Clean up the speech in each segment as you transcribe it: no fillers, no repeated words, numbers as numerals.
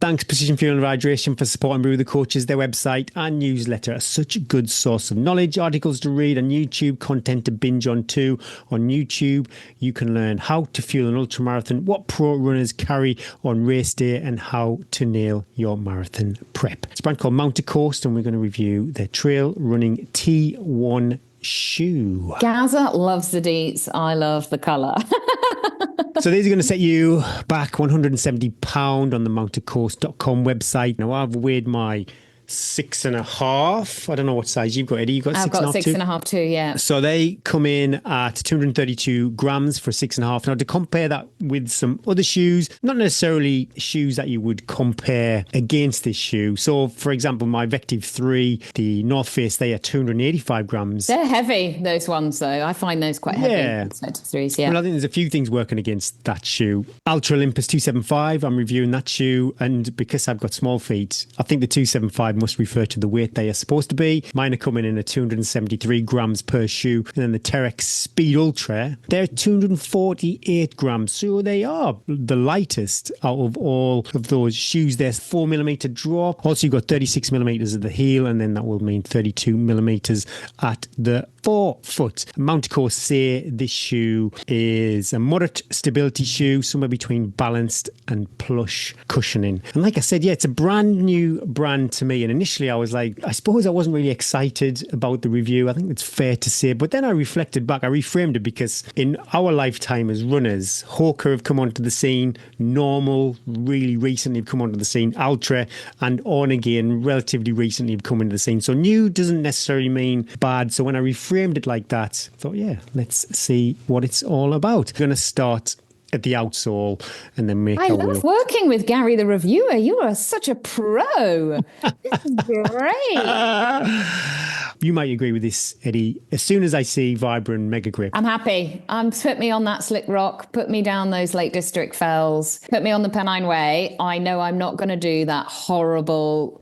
Thanks Precision Fuel and Hydration for supporting Brew the Coaches. Their website and newsletter are such a good source of knowledge, articles to read, and YouTube content to binge on too. On YouTube, you can learn how to fuel an ultramarathon, what pro runners carry on race day, and how to nail your marathon prep. It's a brand called Mount to Coast, and we're going to review their trail running T1 shoe. Gaza loves the deets. I love the colour. So these are going to set you back £170 on the mounttocoast.com website. Now I've weighed my 6.5. I don't know what size you've got, Eddie. You've got I've got 6.5 too, yeah. So they come in at 232 grams for 6.5. Now to compare that with some other shoes, not necessarily shoes that you would compare against this shoe. So for example, my Vective 3, the North Face, they are 285 grams. They're heavy, those ones though. I find those quite heavy. Yeah. Vective 3s, yeah. Well, I think there's a few things working against that shoe. Ultra Olympus 275, I'm reviewing that shoe. And because I've got small feet, I think the 275 must refer to the weight they are supposed to be. Mine are coming in at 273 grams per shoe. And then the Terex Speed Ultra, they're 248 grams. So they are the lightest out of all of those shoes. There's 4mm drop. Also, you've got 36mm at the heel, and then that will mean 32mm at the forefoot. Mount Coast say this shoe is a moderate stability shoe, somewhere between balanced and plush cushioning. And like I said, yeah, it's a brand new brand to me. And initially I was like, I suppose I wasn't really excited about the review. I think it's fair to say. But then I reflected back, I reframed it, because in our lifetime as runners, Hoka have come onto the scene, Normal really recently have come onto the scene, Ultra and On Again relatively recently have come into the scene. So new doesn't necessarily mean bad. So when I reframed it like that, I thought, yeah, let's see what it's all about. I'm going to start at the outsole and then make I love working with Gary the reviewer. You are such a pro. This is great. You might agree with this, Eddie. As soon as I see Vibram Mega Grip, I'm happy. Put me on that slick rock, put me down those Lake District fells, put me on the Pennine Way. I know I'm not going to do that horrible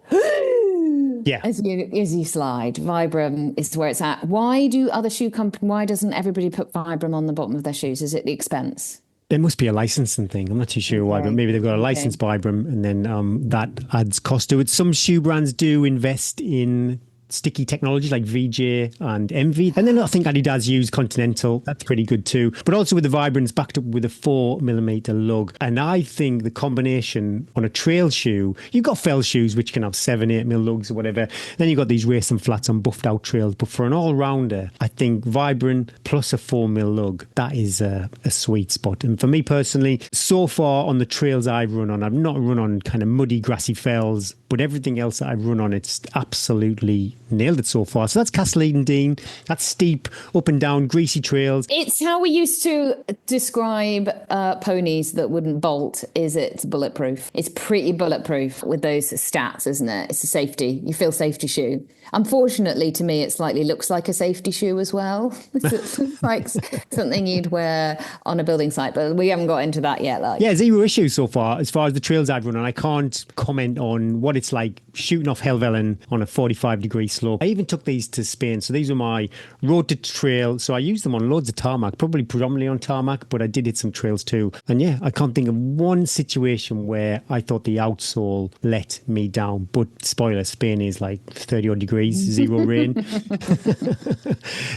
yeah, as you slide. Vibram is where it's at. Why do other shoe companies, why doesn't everybody put Vibram on the bottom of their shoes? Is it the expense? There must be a licensing thing. I'm not too sure why, but maybe they've got a licensed Vibram, and then that adds cost to it. Some shoe brands do invest in sticky technology like VJ and Envy. And then I think Adidas use Continental. That's pretty good too. But also with the Vibrams backed up with a 4mm lug. And I think the combination on a trail shoe, you've got fell shoes which can have 7-8mm lugs or whatever. Then you've got these racing flats on buffed out trails. But for an all-rounder, I think Vibram plus a 4mm lug, that is a sweet spot. And for me personally, so far on the trails I've run on, I've not run on kind of muddy, grassy fells, but everything else that I've run on, it's absolutely nailed it so far. So that's Castle Eden Dean. That's steep, up and down, greasy trails. It's how we used to describe ponies that wouldn't bolt. Is it's bulletproof? It's pretty bulletproof with those stats, isn't it? It's a safety. You feel safety shoe. Unfortunately, to me, it slightly looks like a safety shoe as well. It's like something you'd wear on a building site, but we haven't got into that yet. Yeah, zero issues so far as the trails I've run on. I can't comment on what it's like shooting off Helvellyn on a 45-degree slope. I even took these to Spain. So these were my road to trail. So I used them on loads of tarmac, probably predominantly on tarmac, but I did hit some trails too. And yeah, I can't think of one situation where I thought the outsole let me down. But spoiler, Spain is like 30-odd degrees, zero rain.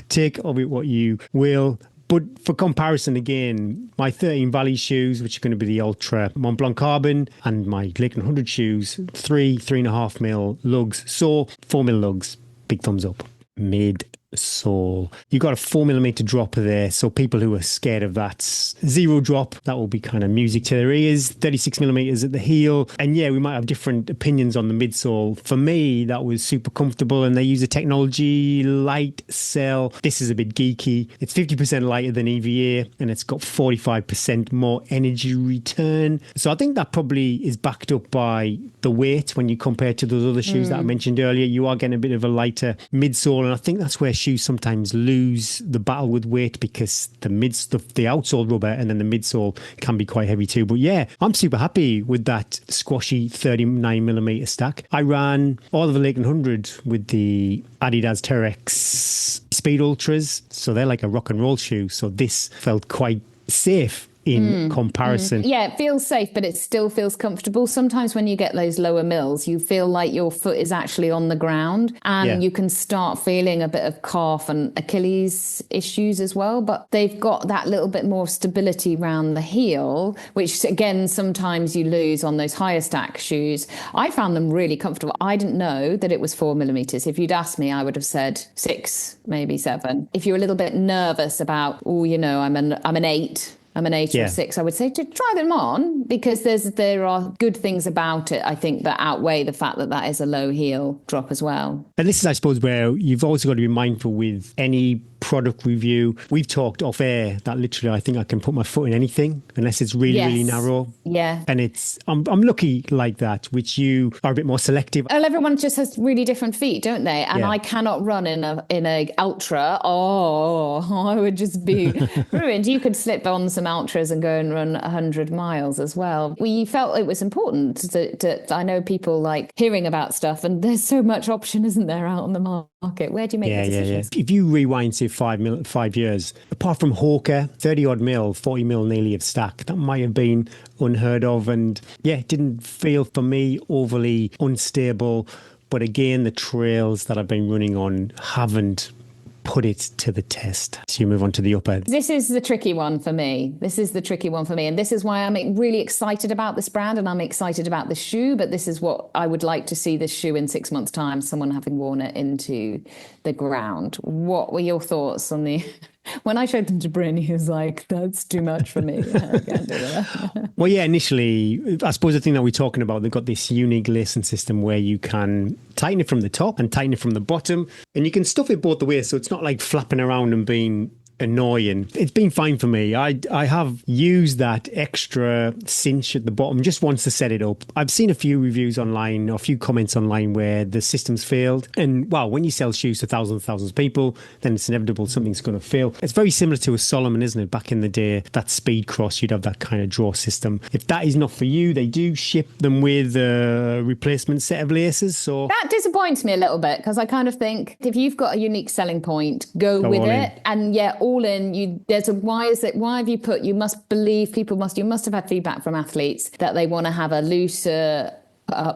Take of it what you will. But for comparison, again, my 13 Valley shoes, which are going to be the Ultra Mont Blanc Carbon, and my Lake 100 shoes, 3.5mm lugs. So 4mm lugs, big thumbs up. Midsole. You got a 4mm drop there, so people who are scared of that zero drop, that will be kind of music to their ears. 36mm at the heel, and yeah, we might have different opinions on the midsole. For me, that was super comfortable, and they use a technology light cell. This is a bit geeky. It's 50% lighter than EVA, and it's got 45% more energy return. So I think that probably is backed up by the weight when you compare to those other shoes that I mentioned earlier. You are getting a bit of a lighter midsole, and I think that's where shoes sometimes lose the battle with weight, because the outsole rubber and then the midsole can be quite heavy too. But yeah, I'm super happy with that squashy 39mm stack. I ran all of the Lake 100 with the Adidas Terex Speed Ultras, so they're like a rock and roll shoe. So this felt quite safe in comparison. Yeah, it feels safe, but it still feels comfortable. Sometimes when you get those lower mills, you feel like your foot is actually on the ground, and you can start feeling a bit of calf and Achilles issues as well. But they've got that little bit more stability around the heel, which again, sometimes you lose on those higher stack shoes. I found them really comfortable. I didn't know that it was 4 millimeters. If you'd asked me, I would have said 6, maybe 7. If you're a little bit nervous about, I'm an 8. I'm an 8 or 6. I would say to try them on, because there are good things about it, I think, that outweigh the fact that that is a low heel drop as well. And this is, I suppose, where you've also got to be mindful with any product review. We've talked off air that literally I think I can put my foot in anything unless it's really, really narrow. Yeah. And I'm lucky like that, which you are a bit more selective. Well, everyone just has really different feet, don't they? And I cannot run in a ultra. I would just be ruined. You could slip on some ultras and go and run 100 miles as well. We felt it was important that I know people like hearing about stuff, and there's so much option, isn't there, out on the market? Where do you make the decisions? If you rewind to 5 years, apart from Hawker, 30 odd mil, 40 mil nearly of stack, that might have been unheard of. And it didn't feel for me overly unstable. But again, the trails that I've been running on haven't put it to the test. So you move on to the upper. This is the tricky one for me. And this is why I'm really excited about this brand, and I'm excited about the shoe. But this is what I would like to see this shoe in 6 months' time, someone having worn it into the ground. What were your thoughts on the... When I showed them to Bryn, he was like, that's too much for me. I can't do that. Well, initially, I suppose the thing that we're talking about, they've got this unique lacing system where you can tighten it from the top and tighten it from the bottom, and you can stuff it both the ways, so it's not like flapping around and being annoying. It's been fine for me. I have used that extra cinch at the bottom just once to set it up. I've seen a few reviews online, or a few comments online where the system's failed. And when you sell shoes to thousands of people, then it's inevitable something's going to fail. It's very similar to a Solomon, isn't it? Back in the day, that Speed Cross, you'd have that kind of draw system. If that is not for you, they do ship them with a replacement set of laces. So that disappoints me a little bit, because I kind of think if you've got a unique selling point, go with it. And all in, why have you put, you must have had feedback from athletes that they want to have a looser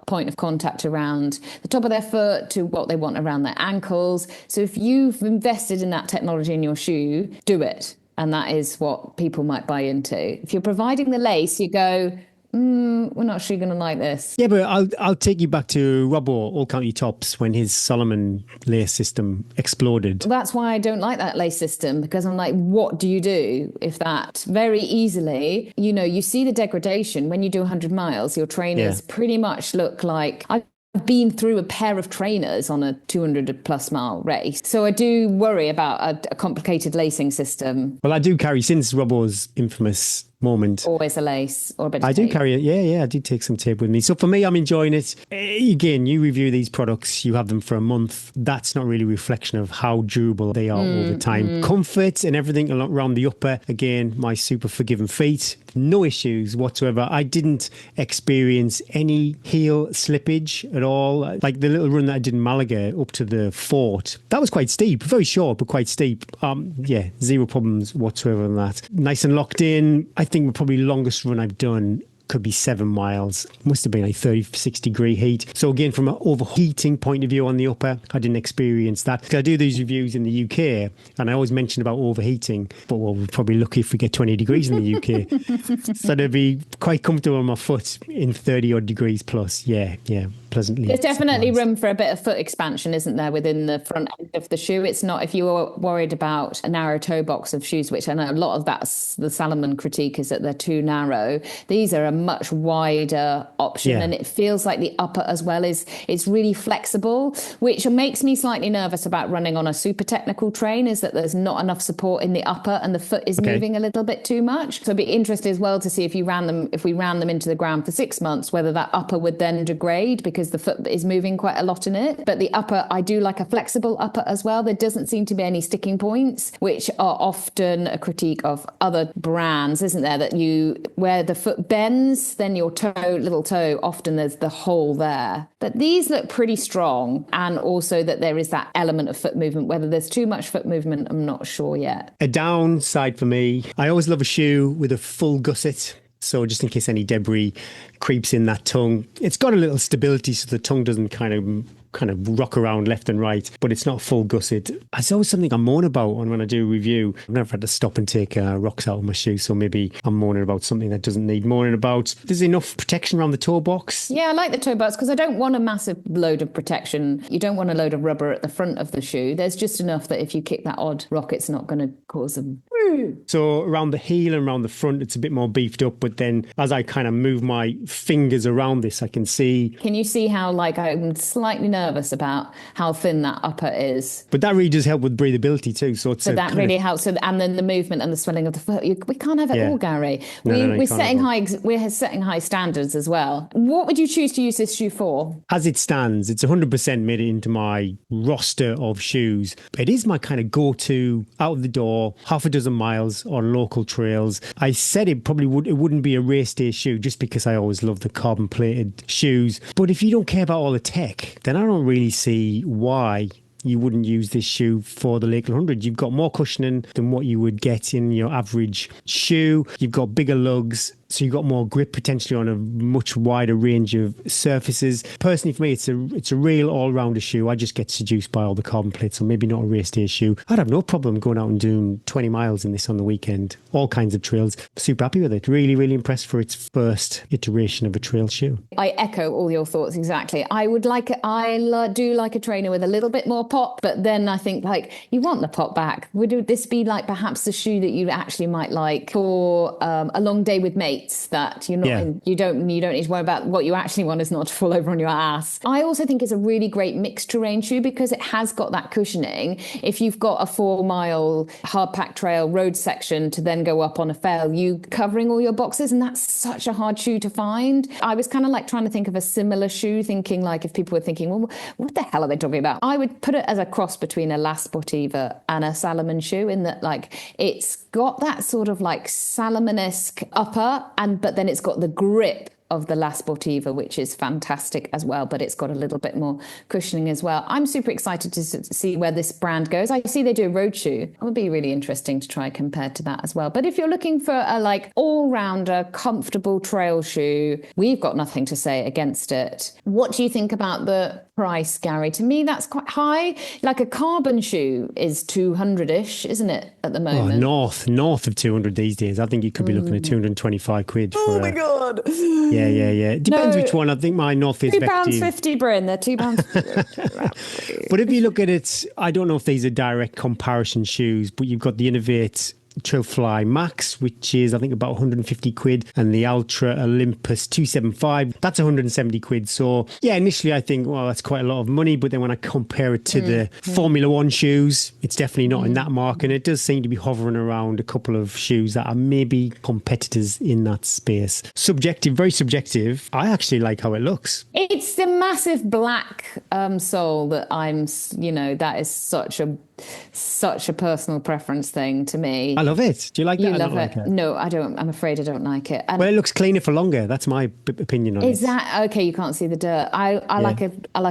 point of contact around the top of their foot to what they want around their ankles. So if you've invested in that technology in your shoe, do it. And that is what people might buy into. If you're providing the lace, you go, we're not sure you're going to like this. Yeah, but I'll take you back to Robbo, All County Tops, when his Solomon lace system exploded. That's why I don't like that lace system, because I'm like, what do you do if that very easily, you see the degradation when you do 100 miles, your trainers pretty much look like... I've been through a pair of trainers on a 200 plus mile race. So I do worry about a complicated lacing system. Well, I do carry, since Robbo's infamous moment, always a lace or a bit of tape. I do carry it. Yeah, I do take some tape with me. So for me, I'm enjoying it. Again, you review these products, you have them for a month. That's not really a reflection of how durable they are over time. Comfort and everything around the upper. Again, my super forgiving feet, no issues whatsoever. I didn't experience any heel slippage at all. Like the little run that I did in Malaga up to the fort, that was quite steep, very short, but quite steep. Zero problems whatsoever on that. Nice and locked in. I think the probably longest run I've done could be 7 miles. Must have been like 36 degree heat. So again, from an overheating point of view on the upper, I didn't experience that. Because I do these reviews in the UK, and I always mention about overheating, but we're probably lucky if we get 20 degrees in the UK. So they'd be quite comfortable on my foot in 30 odd degrees plus. Yeah. Pleasantly. There's definitely room for a bit of foot expansion, isn't there, within the front end of the shoe? It's not, if you were worried about a narrow toe box of shoes, which I know a lot of that's the Salomon critique, is that they're too narrow. These are a much wider option, and it feels like the upper as well it's really flexible, which makes me slightly nervous about running on a super technical train, is that there's not enough support in the upper and the foot is moving a little bit too much. So I'd be interested as well to see if we ran them into the ground for 6 months, whether that upper would then degrade, because because the foot is moving quite a lot in it. But the upper, I do like a flexible upper as well. There doesn't seem to be any sticking points, which are often a critique of other brands, isn't there? That where the foot bends, then your little toe, often there's the hole there. But these look pretty strong, and also that there is that element of foot movement. Whether there's too much foot movement, I'm not sure yet. A downside for me, I always love a shoe with a full gusset. So just in case any debris creeps in that tongue, it's got a little stability so the tongue doesn't kind of rock around left and right, but it's not full gusset. It's always something I moan about when I do a review. I've never had to stop and take rocks out of my shoe, so maybe I'm moaning about something that doesn't need moaning about. There's enough protection around the toe box. Yeah, I like the toe box because I don't want a massive load of protection. You don't want a load of rubber at the front of the shoe. There's just enough that if you kick that odd rock, it's not going to cause them. So around the heel and around the front, it's a bit more beefed up. But then as I kind of move my fingers around this, I can see. Can you see how I'm slightly nervous about how thin that upper is? But that really does help with breathability too. So that really helps. So, and then the movement and the swelling of the foot. We can't have it all, Gary. We're setting high standards as well. What would you choose to use this shoe for? As it stands, it's 100% made it into my roster of shoes. It is my kind of go-to out of the door, half a dozen miles on local trails. I said it wouldn't be a race day shoe just because I always love the carbon plated shoes. But if you don't care about all the tech, then I don't really see why you wouldn't use this shoe for the Lake 100. You've got more cushioning than what you would get in your average shoe. You've got bigger lugs, so you've got more grip potentially on a much wider range of surfaces. Personally, for me, it's a real all-rounder shoe. I just get seduced by all the carbon plates, so maybe not a race day shoe. I'd have no problem going out and doing 20 miles in this on the weekend. All kinds of trails. Super happy with it. Really, really impressed for its first iteration of a trail shoe. I echo all your thoughts exactly. I do like a trainer with a little bit more pop, but then I think you want the pop back. Would this be perhaps the shoe that you actually might like for a long day with mates? That you're not you don't need to worry about what you actually want is not to fall over on your ass. I also think it's a really great mixed terrain shoe because it has got that cushioning. If you've got a 4-mile hard packed trail road section to then go up on a fell, you covering all your boxes, and that's such a hard shoe to find. I was kind of trying to think of a similar shoe, thinking if people were thinking, well, what the hell are they talking about? I would put it as a cross between a La Sportiva and a Salomon shoe, in that it's got that sort of Salomon-esque upper, but then it's got the grip of the La Sportiva, which is fantastic as well, but it's got a little bit more cushioning as well. I'm super excited to see where this brand goes. I see they do a road shoe. It would be really interesting to try compared to that as well. But if you're looking for a all-rounder, comfortable trail shoe, we've got nothing to say against it. What do you think about the price, Gary? To me, that's quite high. A carbon shoe is 200-ish, isn't it, at the moment? North of 200 these days. I think you could be looking at 225 quid for oh my God. Yeah. It depends which one. I think my North Face £2.50, Bryn. They're £2.50. But if you look at it, I don't know if these are direct comparison shoes, but you've got the Innovate Trailfly Max, which is I think about 150 quid, and the Ultra Olympus 275, that's 170 quid. So yeah, initially I think, well, that's quite a lot of money, but then when I compare it to the Formula One shoes, it's definitely not in that mark, and it does seem to be hovering around a couple of shoes that are maybe competitors in that space. Subjective, very subjective. I actually like how it looks. It's the massive black sole that that is such a personal preference thing to me. I love it. Do you like that? You love it? No, I don't. I'm afraid I don't like it. Well, it looks cleaner for longer. That's my opinion on it. Is that okay? You can't see the dirt. I like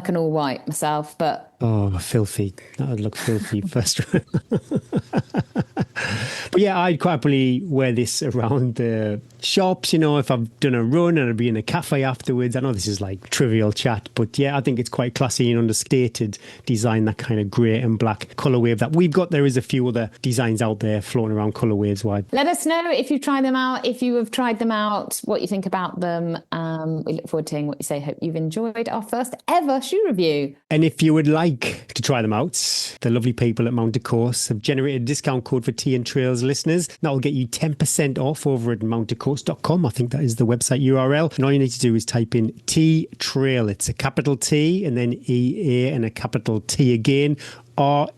an all white myself, but oh, filthy. That would look filthy first. But yeah, I'd quite happily wear this around the shops, if I've done a run and I'd be in a cafe afterwards. I know this is trivial chat, but yeah, I think it's quite classy and understated design, that kind of grey and black colour wave that we've got. There is a few other designs out there floating around colour waves wide. Let us know if you've tried them out, if you have tried them out, what you think about them. We look forward to hearing what you say. Hope you've enjoyed our first ever shoe review. And if you would like to try them out, the lovely people at Mounted Course have generated a discount code for Tea and Trails listeners. That will get you 10% off over at mountedcourse.com. I think that is the website URL. And all you need to do is type in T Trail. It's a capital T and then EA and a capital T again, RAIL,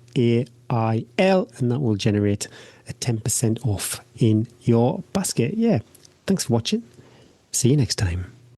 and that will generate a 10% off in your basket. Yeah. Thanks for watching. See you next time.